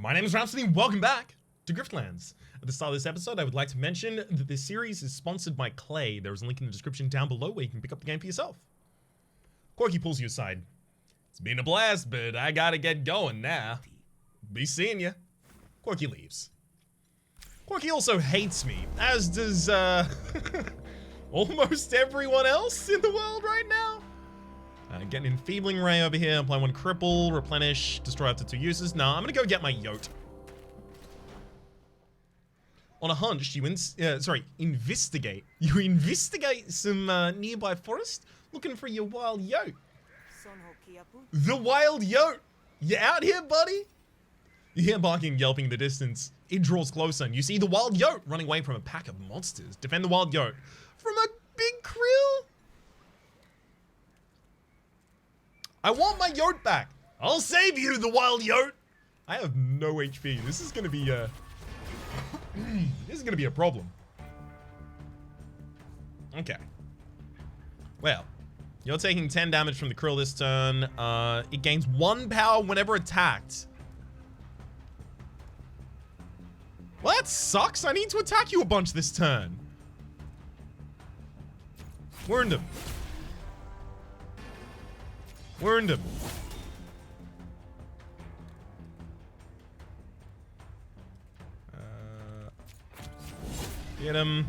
My name is Rhapsody, welcome back to Griftlands. At the start of this episode, I would like to mention that this series is sponsored by Klei. There is a link in the description down below where you can pick up the game for yourself. Corky pulls you aside. It's been a blast, but I gotta get going now. Be seeing ya. Corky leaves. Corky also hates me, as does, almost everyone else in the world right now. Getting Enfeebling Ray over here, apply one cripple, replenish, destroy after 2 uses. Nah, I'm gonna go get my Yote. On a hunch, you investigate. You investigate some nearby forest, looking for your wild Yote. The wild Yote! You out here, buddy? You hear barking and yelping in the distance. It draws closer, and you see the wild Yote running away from a pack of monsters. Defend the wild Yote from a big krill. I want my Yote back. I'll save you, the wild Yote. I have no HP. This is gonna be this is gonna be a problem. Okay. Well, you're taking 10 damage from the krill this turn. It gains 1 power whenever attacked. Well, that sucks. I need to attack you a bunch this turn. Wound him. Wound him. Get him.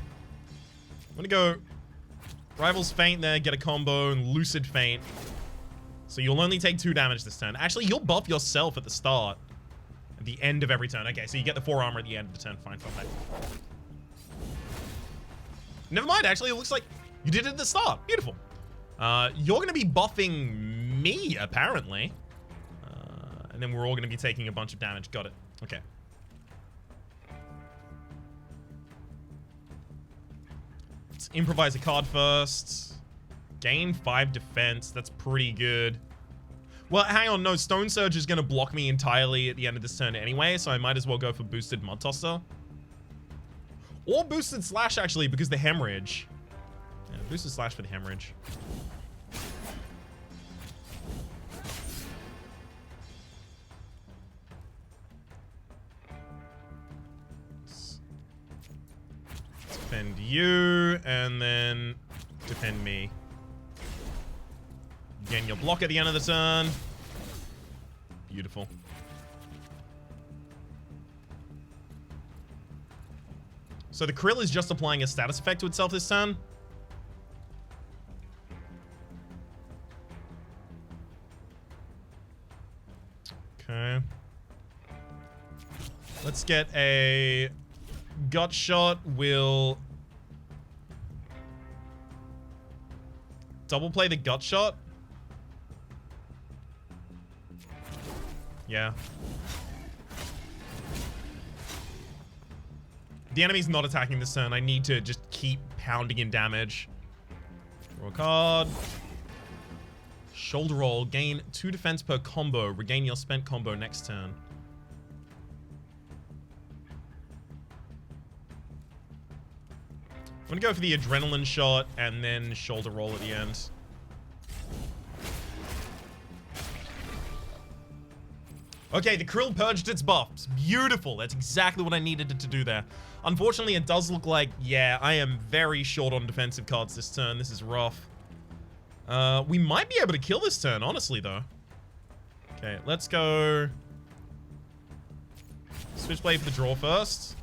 I'm gonna go Rival's Feint there, get a combo, and Lucid Feint. So you'll only take 2 damage this turn. Actually, you'll buff yourself at the start. At the end of every turn. Okay, so you get the 4 armor at the end of the turn. Fine, fine, fine. Never mind, actually, it looks like you did it at the start. Beautiful. You're gonna be buffing me, apparently. And then we're all gonna be taking a bunch of damage. Got it. Okay. Let's improvise a card first. Gain 5 defense. That's pretty good. Well, hang on. No, Stone Surge is gonna block me entirely at the end of this turn anyway, so I might as well go for boosted Mud Tosser. Or boosted Slash, actually, because the hemorrhage. Yeah, boosted Slash for the hemorrhage. Defend you, and then defend me. Again, you'll block at the end of the turn. Beautiful. So the krill is just applying a status effect to itself this turn. Okay. Let's get a gut shot. Will double play the gut shot. Yeah. The enemy's not attacking this turn. I need to just keep pounding in damage. Draw a card. Shoulder roll. Gain 2 defense per combo. Regain your spent combo next turn. I'm gonna go for the adrenaline shot and then shoulder roll at the end. Okay, the krill purged its buffs. Beautiful. That's exactly what I needed it to do there. Unfortunately, it does look like, yeah, I am very short on defensive cards this turn. This is rough. We might be able to kill this turn, honestly, though. Okay, let's go Switchblade for the draw first.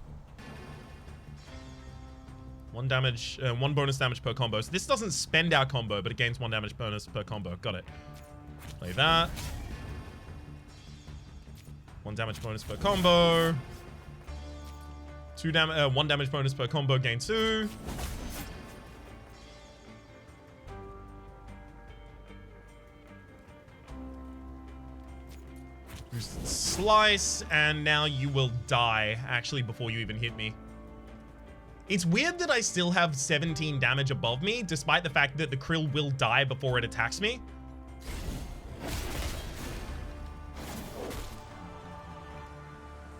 1 damage, 1 bonus damage per combo. So this doesn't spend our combo, but it gains 1 damage bonus per combo. Got it. Play that. 1 damage bonus per combo. 1 damage bonus per combo, gain 2. Slice, and now you will die, actually, before you even hit me. It's weird that I still have 17 damage above me, despite the fact that the krill will die before it attacks me.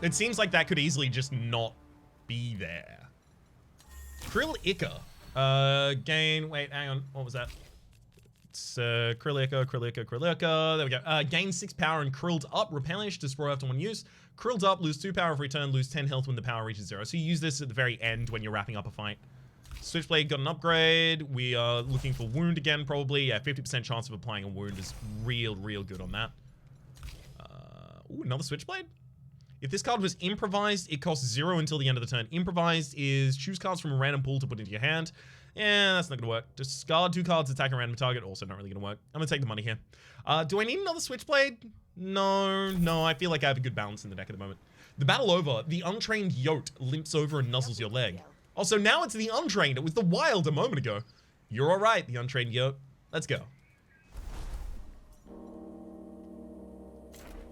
It seems like that could easily just not be there. Krill Ica. Gain, wait, hang on. What was that? It's Krillika. There we go. Gain 6 power and Krilled Up. Replenish, destroy after one use. Krilled Up, lose 2 power every turn, lose 10 health when the power reaches 0. So you use this at the very end when you're wrapping up a fight. Switchblade got an upgrade. We are looking for wound again, probably. Yeah, 50% chance of applying a wound is real good on that. Ooh, another Switchblade? If this card was improvised, it costs 0 until the end of the turn. Improvised is choose cards from a random pool to put into your hand. Yeah, that's not gonna work. Discard 2 cards, attack a random target. Also not really gonna work. I'm gonna take the money here. Do I need another Switchblade? No, I feel like I have a good balance in the deck at the moment. The battle over. The untrained Yote limps over and nuzzles your leg. Also, now it's the untrained. It was the wild a moment ago. You're alright, the untrained Yote. Let's go.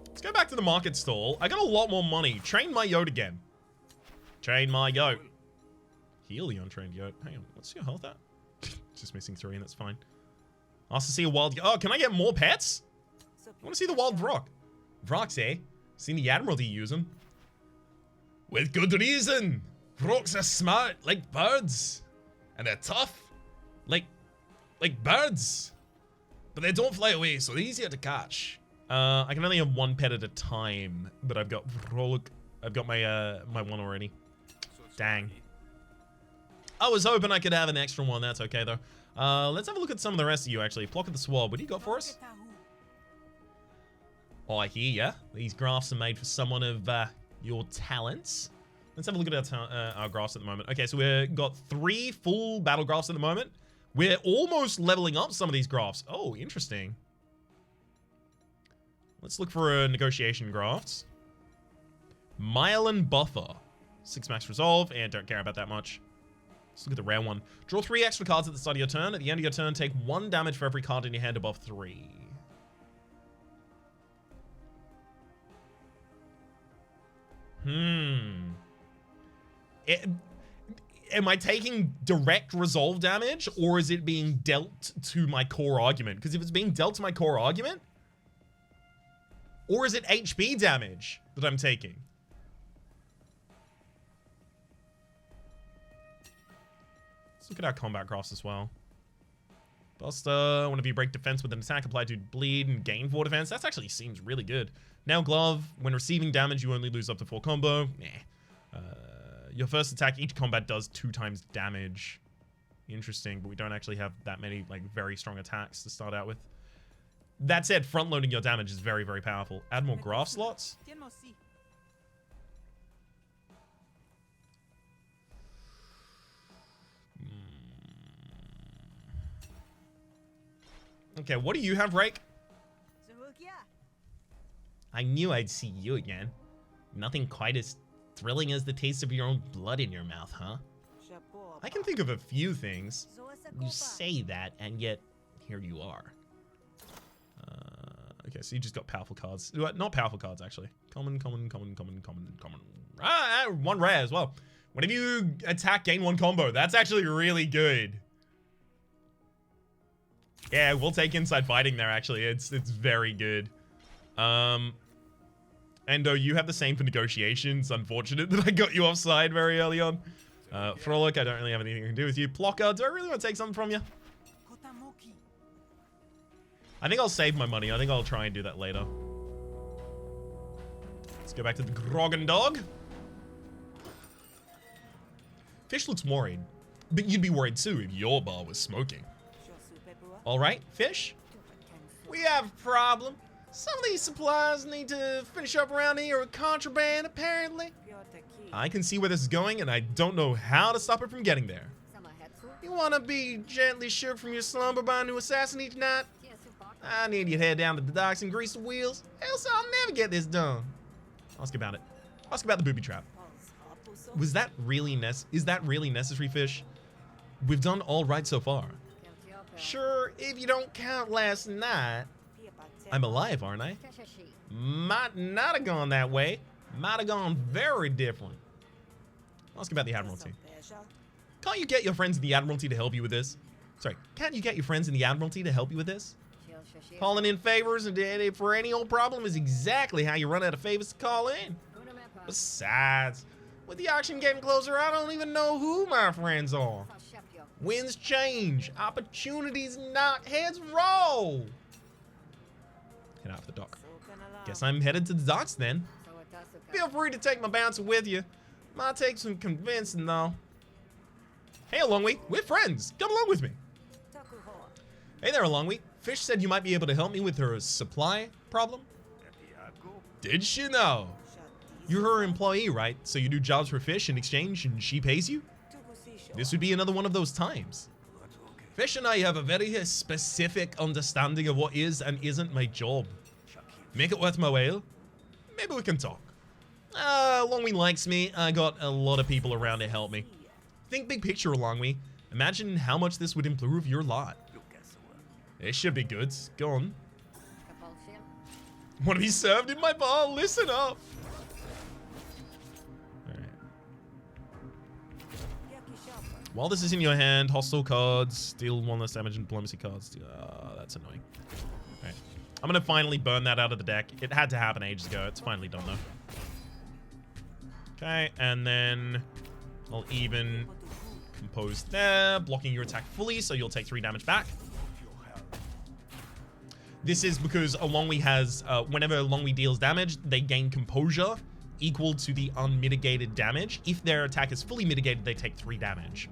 Let's go back to the market stall. I got a lot more money. Train my Yote again. Train my Yote. Heal the untrained Yote. Hang on, what's your health at? Just missing 3 and that's fine. Ask to see a wild... Oh, can I get more pets? I want to see the wild Vrock. Vrocks, eh? Seen the Admiralty use them. With good reason. Vrocks are smart like birds. And they're tough like birds. But they don't fly away, so they're easier to catch. I can only have 1 pet at a time, but I've got Vrolok. I've got my my one already. Dang. I was hoping I could have an extra one. That's okay though. Let's have a look at some of the rest of you actually. Pluck of the Swab. What do you got for us? Oh, I hear ya. These graphs are made for someone of your talents. Let's have a look at our graphs at the moment. Okay, so we've got 3 full battle graphs at the moment. We're almost leveling up some of these graphs. Oh, interesting. Let's look for negotiation graphs. Mile and Buffer. 6 max resolve, and don't care about that much. Let's look at the rare one. Draw 3 extra cards at the start of your turn. At the end of your turn, take 1 damage for every card in your hand above 3. Am I taking direct resolve damage, or is it being dealt to my core argument? Because if it's being dealt to my core argument, or is it HP damage that I'm taking? Let's look at our combat graphs as well. Buster, whenever you break defense with an attack, apply to bleed and gain 4 defense. That actually seems really good. Now glove, when receiving damage, you only lose up to 4 combo. Your first attack, each combat does 2 times damage. Interesting, but we don't actually have that many like very strong attacks to start out with. That said, front-loading your damage is very, very powerful. Add more graph slots. Okay, what do you have, Rake? I knew I'd see you again. Nothing quite as thrilling as the taste of your own blood in your mouth, huh? I can think of a few things. You say that, and yet here you are. Okay, so you just got powerful cards. Not powerful cards, actually. Common. 1 rare as well. Whenever you attack, gain 1 combo. That's actually really good. Yeah, we'll take inside fighting there, actually. It's very good. Endo, you have the same for negotiations. Unfortunate that I got you offside very early on. Frolic, I don't really have anything to do with you. Plocker, do I really want to take something from you? I think I'll save my money. I think I'll try and do that later. Let's go back to the Grogan Dog. Fish looks worried, but you'd be worried too if your bar was smoking. All right, Fish? We have a problem. Some of these supplies need to finish up around here with contraband, apparently. I can see where this is going, and I don't know how to stop it from getting there. You want to be gently shook from your slumber by a new assassin each night? I need you to head down to the docks and grease the wheels, else I'll never get this done. Ask about it. Ask about the booby trap. Was that really is that really necessary, Fish? We've done all right so far. Sure, if you don't count last night. I'm alive, aren't I? Might not have gone that way. Might have gone very different. Ask about the Admiralty. Can't you get your friends in the Admiralty to help you with this? Sorry, can't you get your friends in the Admiralty to help you with this? Calling in favors and for any old problem is exactly how you run out of favors to call in. Besides, with the auction getting closer, I don't even know who my friends are. Winds change. Opportunities knock. Heads roll. Head out of the dock. Guess I'm headed to the docks then. Feel free to take my bouncer with you. Might take some convincing though. Hey, Longweek. We're friends. Come along with me. Hey there, Longweek. Fish said you might be able to help me with her supply problem. Did she know? You're her employee, right? So you do jobs for Fish in exchange and she pays you? This would be another one of those times. Fish and I have a very specific understanding of what is and isn't my job. Make it worth my while? Maybe we can talk. Longwee likes me. I got a lot of people around to help me. Think big picture, Longwee. Imagine how much this would improve your lot. It should be good. Go on. Want to be served in my bar? Listen up. Alright. While this is in your hand, hostile cards, deal 1 less damage and diplomacy cards. That's annoying. Alright. I'm going to finally burn that out of the deck. It had to happen ages ago. It's finally done though. Okay, and then I'll even compose there, blocking your attack fully, so you'll take 3 damage back. This is because a Longwee has, whenever a Longwee deals damage, they gain composure equal to the unmitigated damage. If their attack is fully mitigated, they take 3 damage.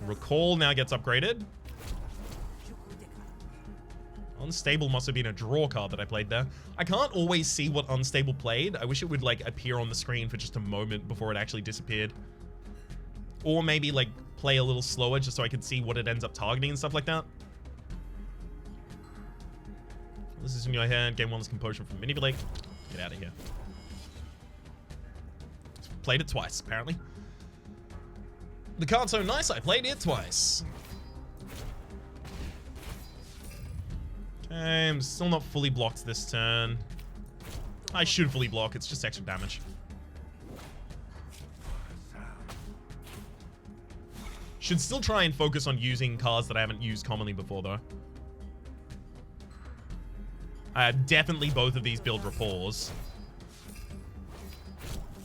Recall now gets upgraded. Unstable must have been a draw card that I played there. I can't always see what Unstable played. I wish it would like appear on the screen for just a moment before it actually disappeared. Or maybe like play a little slower just so I could see what it ends up targeting and stuff like that. This is in your hand. Gain 1 less composure from manipulate. Get out of here. Played it twice, apparently. The card's so nice, I played it twice. Okay, I'm still not fully blocked this turn. I should fully block, it's just extra damage. Should still try and focus on using cards that I haven't used commonly before, though. Definitely both of these build rapports.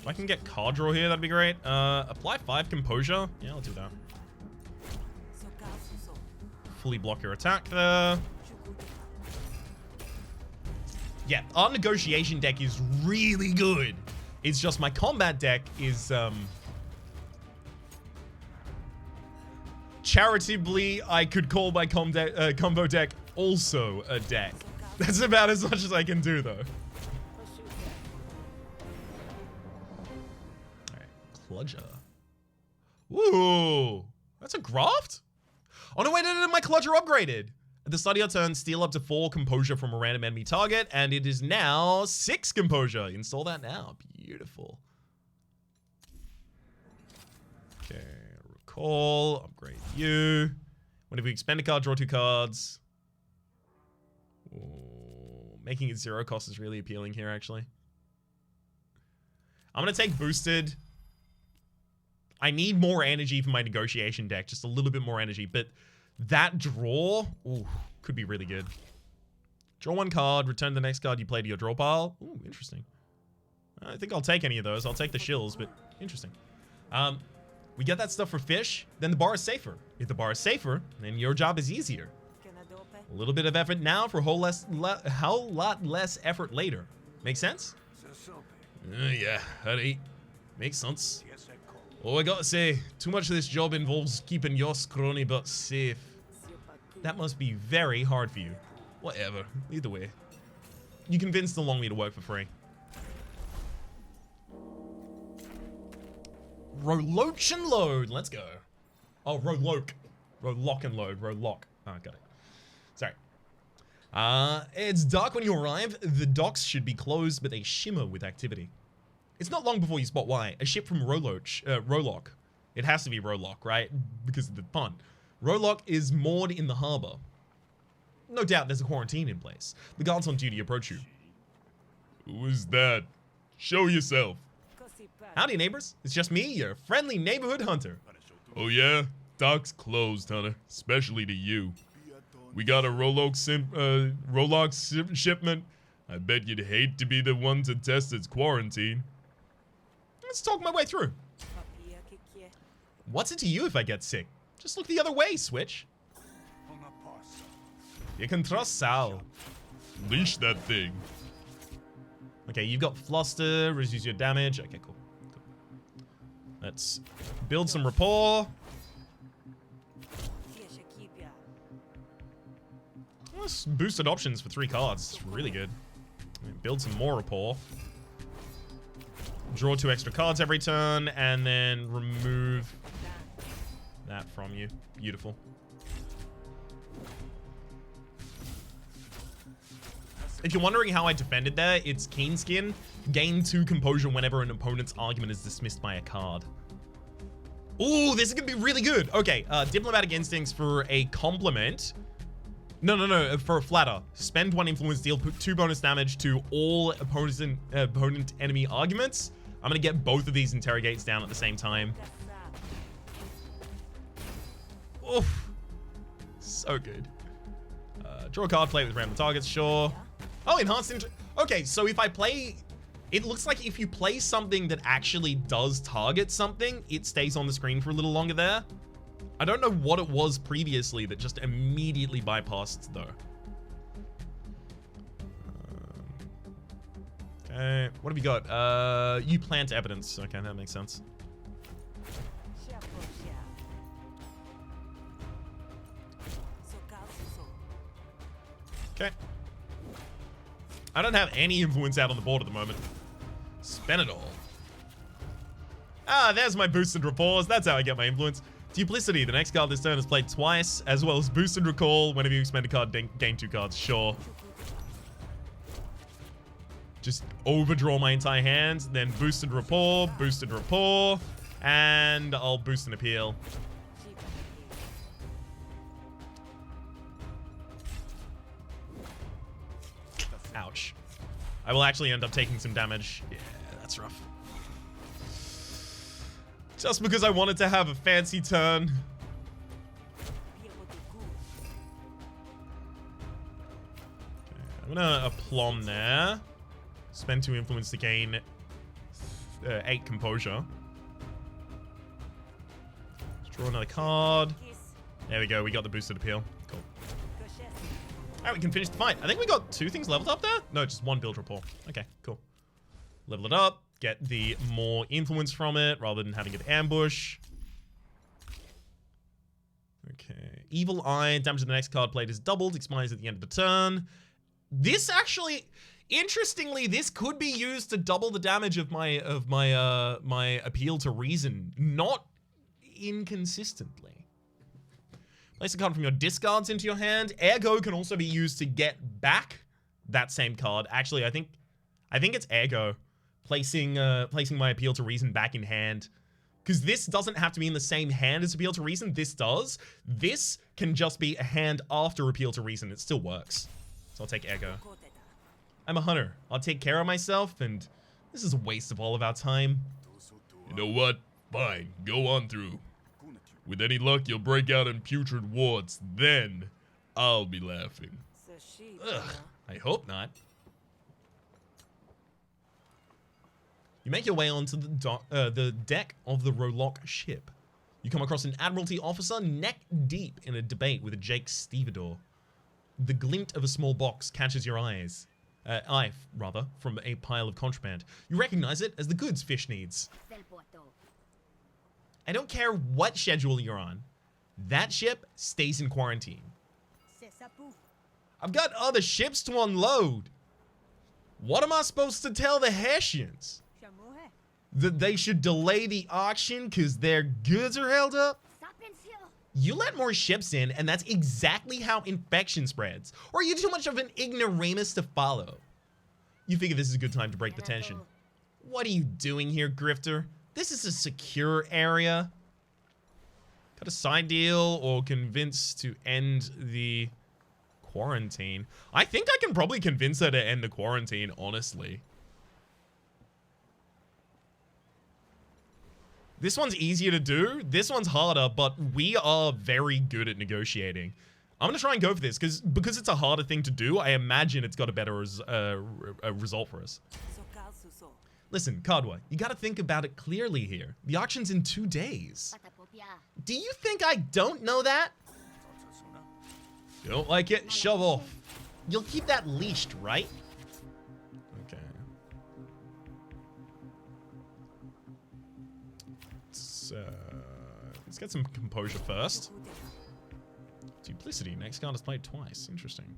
If I can get card draw here, that'd be great. Apply 5 composure. Yeah, I'll do that. Fully block your attack there. Yeah, our negotiation deck is really good. It's just my combat deck is, charitably, I could call my combo deck also a deck. That's about as much as I can do, though. Alright, Cludger. Ooh, that's a graft? Oh no, wait, no, my Cludger upgraded. At the start of your turn, steal up to 4 composure from a random enemy target, and it is now 6 composure. Install that now. Beautiful. Okay, recall, upgrade you. Whenever we expend a card, draw 2 cards. Ooh, making it 0 cost is really appealing here, actually. I'm going to take boosted. I need more energy for my negotiation deck. Just a little bit more energy. But that draw, ooh, could be really good. Draw 1 card. Return the next card you play to your draw pile. Ooh, interesting. I think I'll take any of those. I'll take the shills, but interesting. We get that stuff for Fish. Then the bar is safer. If the bar is safer, then your job is easier. A little bit of effort now for a whole lot less effort later. Make sense? Yeah, howdy. Makes sense. Oh, I gotta say, too much of this job involves keeping your scrawny butt safe. That must be very hard for you. Whatever, either way. You convinced the Longwee to work for free. Roloach and load, let's go. Oh, Roloach. Rolock and load, Rolock. Oh, got it. Sorry. It's dark when you arrive. The docks should be closed, but they shimmer with activity. It's not long before you spot why. A ship from Rolock. It has to be Rolock, right? Because of the pun. Rolock is moored in the harbor. No doubt there's a quarantine in place. The guards on duty approach you. Who is that? Show yourself. Howdy, neighbors. It's just me, your friendly neighborhood hunter. Oh yeah? Dock's closed, hunter. Especially to you. We got a Rolock shipment. I bet you'd hate to be the one to test its quarantine. Let's talk my way through. What's it to you if I get sick? Just look the other way, Switch. You can trust Sal. Leash that thing. Okay, you've got Fluster, reduce your damage. Okay, cool. Let's build some rapport. Let's boosted options for 3 cards. It's really good. Build some more rapport. Draw 2 extra cards every turn, and then remove that from you. Beautiful. If you're wondering how I defended there, it's Keen Skin. Gain 2 composure whenever an opponent's argument is dismissed by a card. Ooh, this is gonna be really good. Okay, Diplomatic Instincts for a compliment. No, for a flatter. Spend 1 influence, deal 2 bonus damage to all opponent enemy arguments. I'm gonna get both of these interrogates down at the same time. Oof. So good. Draw a card, play it with random targets, sure. Oh, enhanced okay, so if I play... It looks like if you play something that actually does target something, it stays on the screen for a little longer there. I don't know what it was previously that just immediately bypassed, though. Okay, what have you got? You plant evidence. Okay, that makes sense. Okay. I don't have any influence out on the board at the moment. Spend it all. Ah, there's my boosted rapport. That's how I get my influence. Duplicity. The next card this turn is played twice, as well as boosted recall. Whenever you spend a card, gain 2 cards. Sure. Just overdraw my entire hand, then boosted rapport, and I'll boost an appeal. Ouch. I will actually end up taking some damage. Yeah, that's rough. Just because I wanted to have a fancy turn. Okay, I'm gonna aplomb there. Spend 2 influence to gain 8 composure. Let's draw another card. There we go. We got the boosted appeal. Cool. Alright, we can finish the fight. I think we got 2 things leveled up there. No, just 1 build rapport. Okay, cool. Level it up. Get the more influence from it rather than having it ambush. Okay. Evil Eye. Damage to the next card played is doubled. Expires at the end of the turn. This actually... Interestingly, this could be used to double the damage of my appeal to reason, not inconsistently. Place a card from your discards into your hand. Ergo can also be used to get back that same card. Actually, I think it's Ergo, placing my appeal to reason back in hand, because this doesn't have to be in the same hand as appeal to reason. This does. This can just be a hand after appeal to reason. It still works. So I'll take Ergo. I'm a hunter. I'll take care of myself, and this is a waste of all of our time. You know what? Fine. Go on through. With any luck, you'll break out in putrid warts. Then, I'll be laughing. Ugh. I hope not. You make your way onto the deck of the Rolock ship. You come across an Admiralty officer neck deep in a debate with a Jake Stevedore. The glint of a small box catches your eyes. From a pile of contraband. You recognize it as the goods fish needs. I don't care what schedule you're on. That ship stays in quarantine. I've got other ships to unload. What am I supposed to tell the Hessians? That they should delay the auction because their goods are held up? You let more ships in, and that's exactly how infection spreads. Or are you too much of an ignoramus to follow? You figure this is a good time to break the tension. What are you doing here, Grifter? This is a secure area. Got a side deal or convince to end the quarantine? I think I can probably convince her to end the quarantine, honestly. This one's easier to do. This one's harder, but we are very good at negotiating. I'm going to try and go for this because it's a harder thing to do. I imagine it's got a better result for us. Listen, Kadwa, you got to think about it clearly here. The auction's in 2 days. Do you think I don't know that? Don't like it? Shove off. You'll keep that leashed, right? Okay. Let's get some composure first. Duplicity. Next card is played twice. Interesting.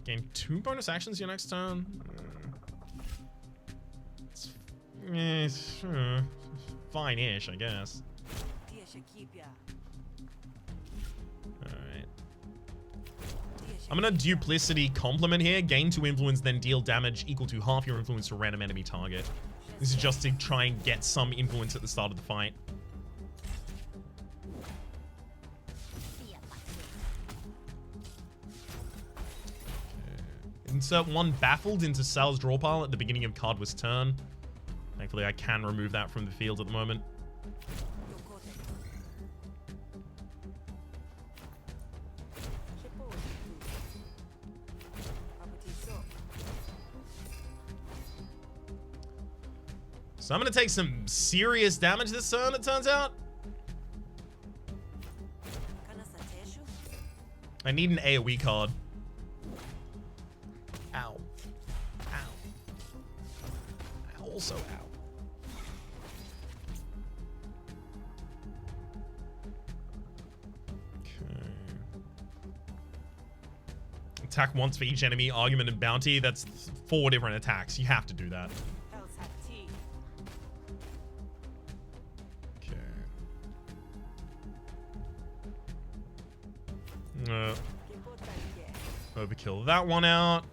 Gain 2 bonus actions your next turn. It's fine-ish, I guess. Alright. I'm gonna duplicity complement here. Gain 2 influence, then deal damage equal to half your influence to a random enemy target. This is just to try and get some influence at the start of the fight. Insert 1 Baffled into Sal's draw pile at the beginning of Cardwist's turn. Thankfully, I can remove that from the field at the moment. So I'm going to take some serious damage this turn, it turns out. I need an AoE card. Ow. Ow. Also ow. Okay. Attack once for each enemy, argument and bounty. That's 4 different attacks. You have to do that. Overkill that one out.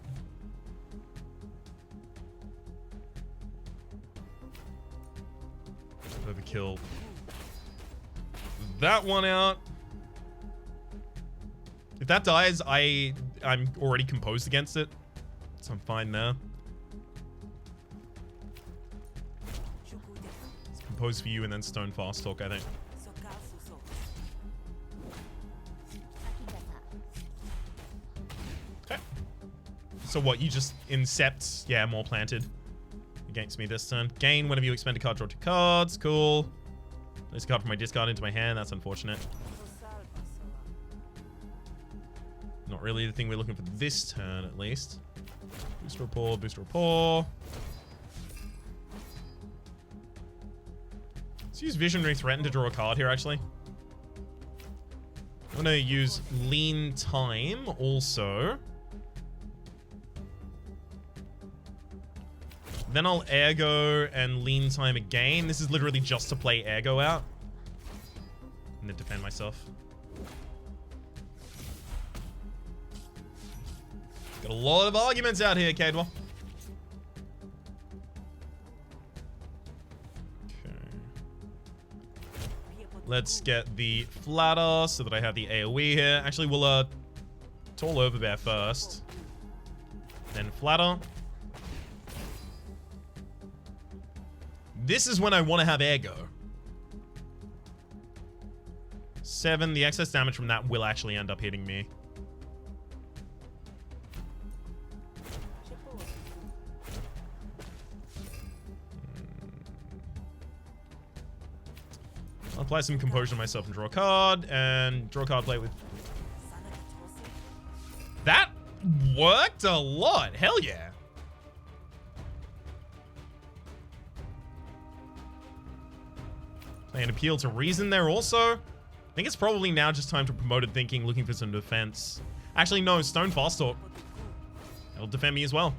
Overkill that one out. If that dies, I'm already composed against it, so I'm fine there. It's composed for you and then Stone Fast Talk, I think. So what, you just incept, yeah, more planted against me this turn. Gain whenever you expend a card, draw 2 cards. Cool. Place a card from my discard into my hand. That's unfortunate. Not really the thing we're looking for this turn, at least. Boost rapport, boost rapport. Let's use Visionary Threaten to draw a card here, actually. I'm going to use Lean Time also. Then I'll Ergo and Lean Time again. This is literally just to play Ergo out. And then defend myself. Got a lot of arguments out here, Cadwell. Okay. Let's get the Flatter so that I have the AoE here. Actually, we'll Tall Overbear first. Then Flatter. This is when I want to have Ergo. 7, the excess damage from that will actually end up hitting me. I'll apply some composure on myself and draw a card, and draw a card, play with... That worked a lot! Hell yeah! And appeal to reason there also. I think it's probably now just time to promoted thinking, looking for some defense. Actually, no, Stone Fast Talk. That'll defend me as well.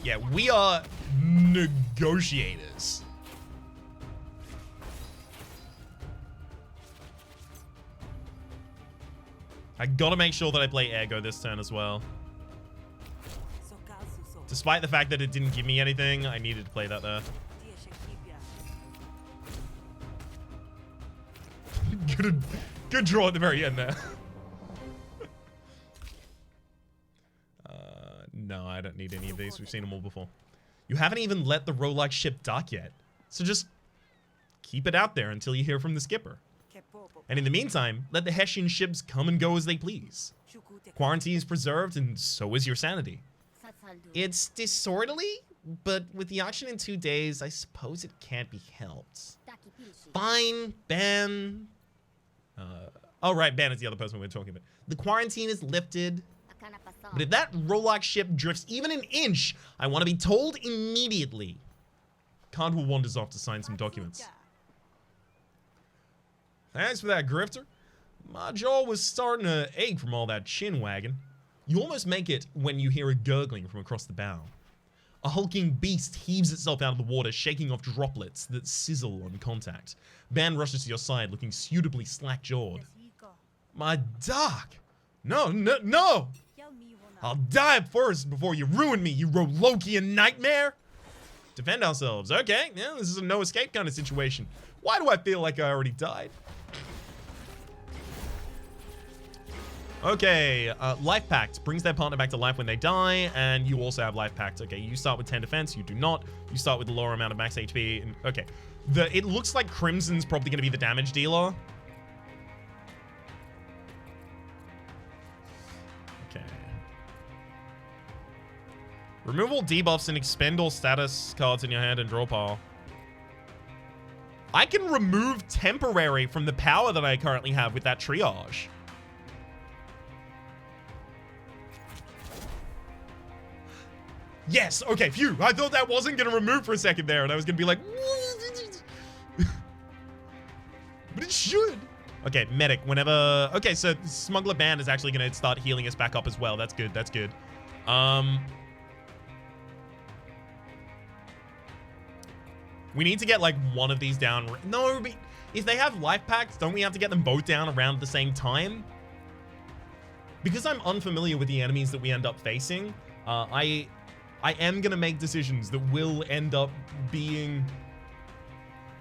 Yeah, we are negotiators. I gotta make sure that I play Ergo this turn as well. Despite the fact that it didn't give me anything, I needed to play that there. Good draw at the very end there. No, I don't need any of these. We've seen them all before. You haven't even let the roguelike ship dock yet. So just keep it out there until you hear from the skipper. And in the meantime, let the Hessian ships come and go as they please. Quarantine is preserved, and so is your sanity. It's disorderly, but with the auction in 2 days, I suppose it can't be helped. Fine, Ban. Oh, right, Ban is the other person we were talking about. The quarantine is lifted. But if that roguelike ship drifts even an inch, I want to be told immediately. Cardwell wanders off to sign some documents. Thanks for that, Grifter. My jaw was starting to ache from all that chin wagging. You almost make it when you hear a gurgling from across the bow. A hulking beast heaves itself out of the water, shaking off droplets that sizzle on contact. Ban rushes to your side, looking suitably slack-jawed. My doc! No, no, no! I'll die first before you ruin me, you Rolokian nightmare! Defend ourselves. Okay, yeah, this is a no-escape kind of situation. Why do I feel like I already died? Okay, Life Pact brings their partner back to life when they die, and you also have Life Pact. Okay, you start with 10 defense, you do not. You start with the lower amount of max HP. And, okay, it looks like Crimson's probably going to be the damage dealer. Okay. Remove all debuffs and expend all status cards in your hand and draw pile. I can remove temporary from the power that I currently have with that triage. Yes, okay, phew. I thought that wasn't going to remove for a second there, and I was going to be like... But it should. Okay, medic, whenever... Okay, so Smuggler Band is actually going to start healing us back up as well. That's good, that's good. We need to get, like, one of these down. No, but if they have life packs, don't we have to get them both down around the same time? Because I'm unfamiliar with the enemies that we end up facing, I am gonna make decisions that will end up being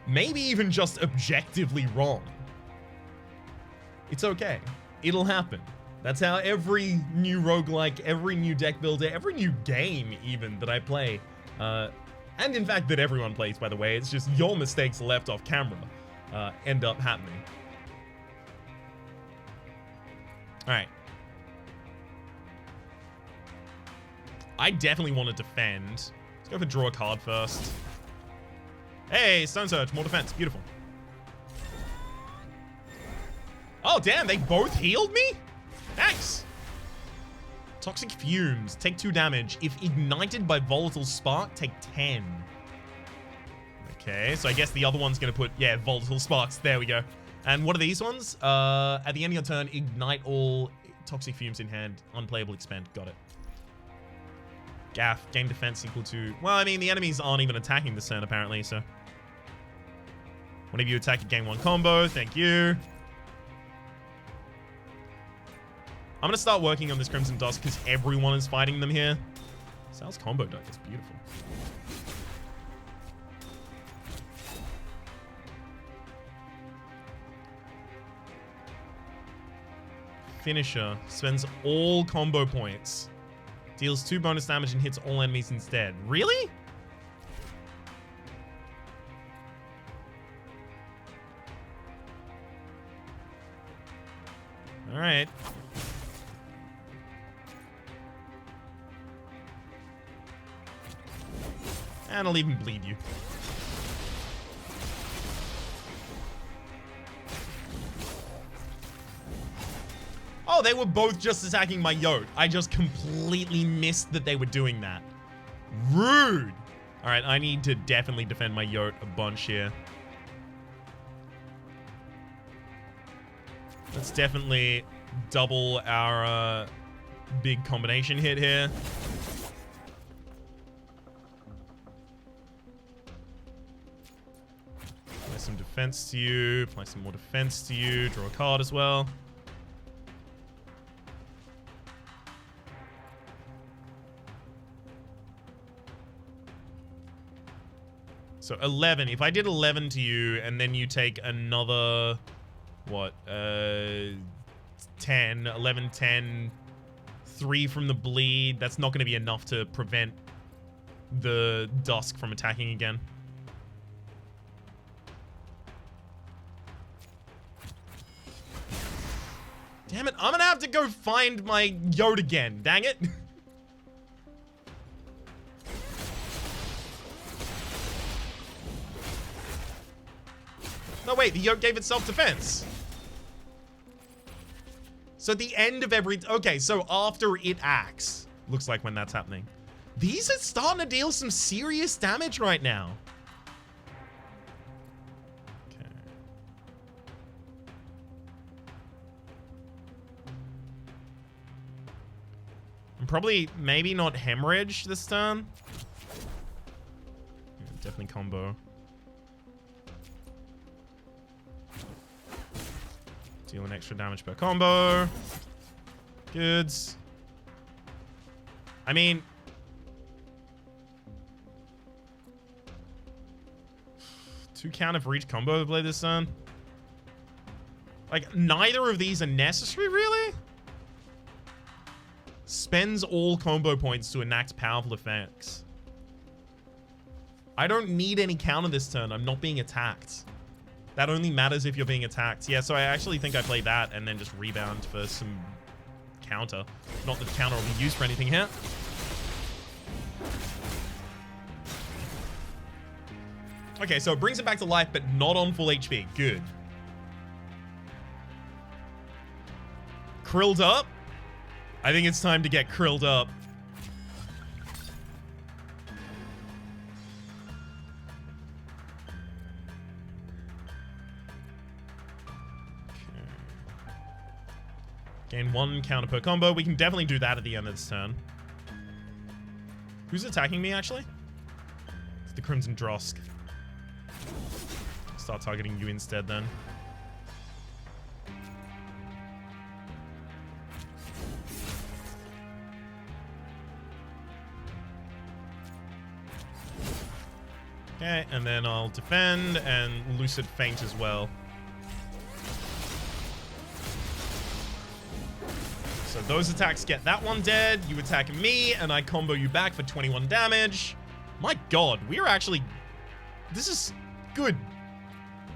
maybe even just objectively wrong. It's okay. It'll happen. That's how every new roguelike, every new deck builder, every new game even that I play, and in fact that everyone plays, by the way, it's just your mistakes left off camera, end up happening. All right. I definitely want to defend. Let's go for draw a card first. Hey, Stone Surge, more defense. Beautiful. Oh, damn, they both healed me? Thanks. Toxic Fumes, take 2 damage. If ignited by Volatile Spark, take 10. Okay, so I guess the other one's going to put, yeah, Volatile Sparks. There we go. And what are these ones? At the end of your turn, ignite all Toxic Fumes in hand. Unplayable expend. Got it. Gaff, game defense equal to... Well, I mean, the enemies aren't even attacking this turn, apparently, so... Whenever you attack a game 1 combo, thank you. I'm going to start working on this Crimson Dusk because everyone is fighting them here. Sal's combo deck is beautiful. Finisher spends all combo points. Deals 2 bonus damage and hits all enemies instead. Really? All right. And I'll even bleed you. Oh, they were both just attacking my Yote. I just completely missed that they were doing that. Rude. All right, I need to definitely defend my Yote a bunch here. Let's definitely double our big combination hit here. Apply some defense to you. Apply some more defense to you. Draw a card as well. So 11. If I did 11 to you and then you take another, what, 10, 11, 10, 3 from the bleed, that's not going to be enough to prevent the Dusk from attacking again. Damn it, I'm going to have to go find my Yote again. Dang it. No, wait, the yoke gave itself defense. So at the end of every... Okay, so after it acts, looks like when that's happening. These are starting to deal some serious damage right now. Okay. I'm probably, maybe not hemorrhage this turn. Yeah, definitely combo. Dealing extra damage per combo. Goods. I mean... 2 counter for each combo to play this turn. Like, neither of these are necessary, really? Spends all combo points to enact powerful effects. I don't need any counter this turn. I'm not being attacked. That only matters if you're being attacked. Yeah, so I actually think I play that and then just rebound for some counter. Not that counter will be used for anything here. Okay, so it brings it back to life, but not on full HP. Good. Krilled up? I think it's time to get krilled up. Gain 1 counter per combo. We can definitely do that at the end of this turn. Who's attacking me, actually? It's the Crimson Drosk. Start targeting you instead, then. Okay, and then I'll defend and Lucid Feint as well. So those attacks get that one dead. You attack me, and I combo you back for 21 damage. My god, we're actually... This is good.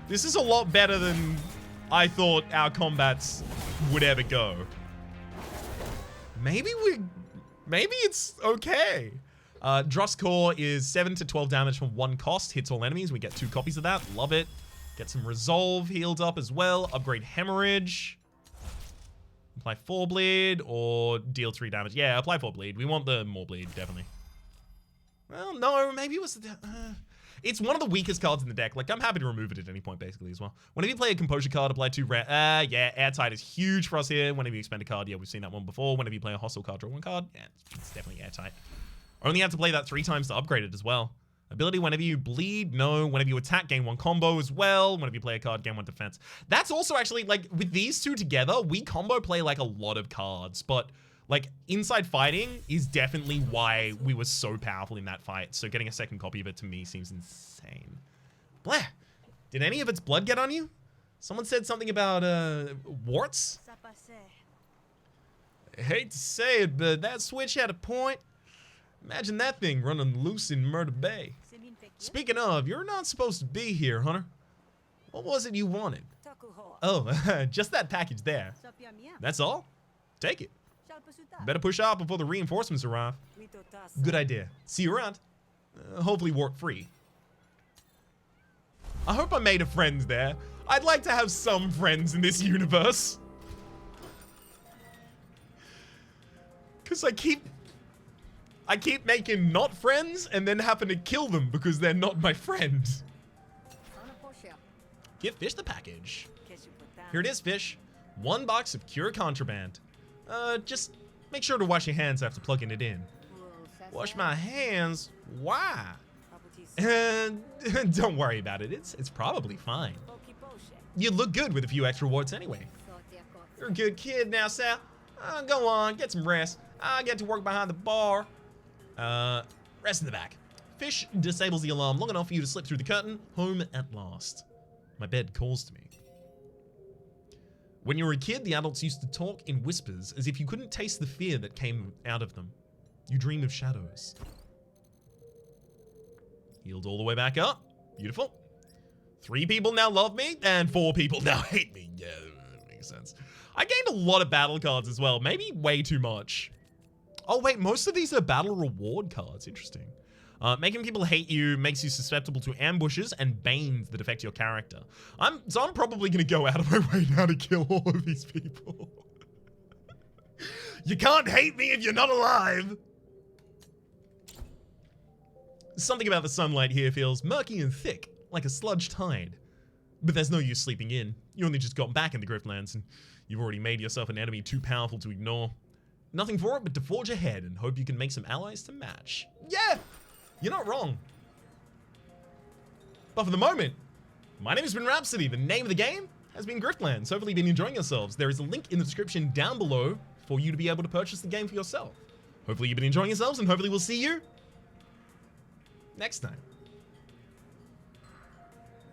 This is a lot better than I thought our combats would ever go. Maybe it's okay. Dross Core is 7 to 12 damage from 1 cost. Hits all enemies. We get 2 copies of that. Love it. Get some Resolve healed up as well. Upgrade Hemorrhage. Apply 4 bleed or deal 3 damage. Yeah, apply 4 bleed. We want the more bleed, definitely. Well, no, maybe it was... it's one of the weakest cards in the deck. Like, I'm happy to remove it at any point, basically, as well. Whenever you play a Composure card, apply 2 rare... yeah, Airtight is huge for us here. Whenever you expend a card, yeah, we've seen that one before. Whenever you play a Hostile card, draw 1 card. Yeah, it's definitely Airtight. Only have to play that 3 times to upgrade it as well. Ability, whenever you bleed, no. Whenever you attack, gain 1 combo as well. Whenever you play a card, gain 1 defense. That's also actually, like, with these 2 together, we combo play, like, a lot of cards. But, like, Inside Fighting is definitely why we were so powerful in that fight. So getting a second copy of it, to me, seems insane. Blair, did any of its blood get on you? Someone said something about, warts? I hate to say it, but that switch had a point. Imagine that thing running loose in Murder Bay. Speaking of, you're not supposed to be here, Hunter. What was it you wanted? Oh, just that package there. That's all? Take it. Better push out before the reinforcements arrive. Good idea. See you around. Hopefully work-free. I hope I made a friend there. I'd like to have some friends in this universe. Because I keep making not friends and then happen to kill them because they're not my friend. Give Fish the package. Here it is, Fish. 1 box of Cure Contraband. Just make sure to wash your hands after plugging it in. Wash my hands? Why? Don't worry about it. It's probably fine. You look good with a few extra warts anyway. You're a good kid now, Sal. Go on, get some rest. I'll get to work behind the bar. Rest in the back. Fish disables the alarm long enough for you to slip through the curtain. Home at last. My bed calls to me. When you were a kid, the adults used to talk in whispers as if you couldn't taste the fear that came out of them. You dream of shadows. Healed all the way back up. Beautiful. 3 people now love me, and 4 people now hate me. Yeah, that makes sense. I gained a lot of battle cards as well. Maybe way too much. Oh, wait, most of these are battle reward cards. Interesting. Making people hate you makes you susceptible to ambushes and banes that affect your character. So I'm probably gonna go out of my way now to kill all of these people. You can't hate me if you're not alive. Something about the sunlight here feels murky and thick, like a sludge tide. But there's no use sleeping in. You only just got back into Griftlands, and you've already made yourself an enemy too powerful to ignore. Nothing for it but to forge ahead and hope you can make some allies to match. Yeah! You're not wrong. But for the moment, my name has been Rhapsody. The name of the game has been Griftlands. Hopefully you've been enjoying yourselves. There is a link in the description down below for you to be able to purchase the game for yourself. Hopefully you've been enjoying yourselves, and hopefully we'll see you next time.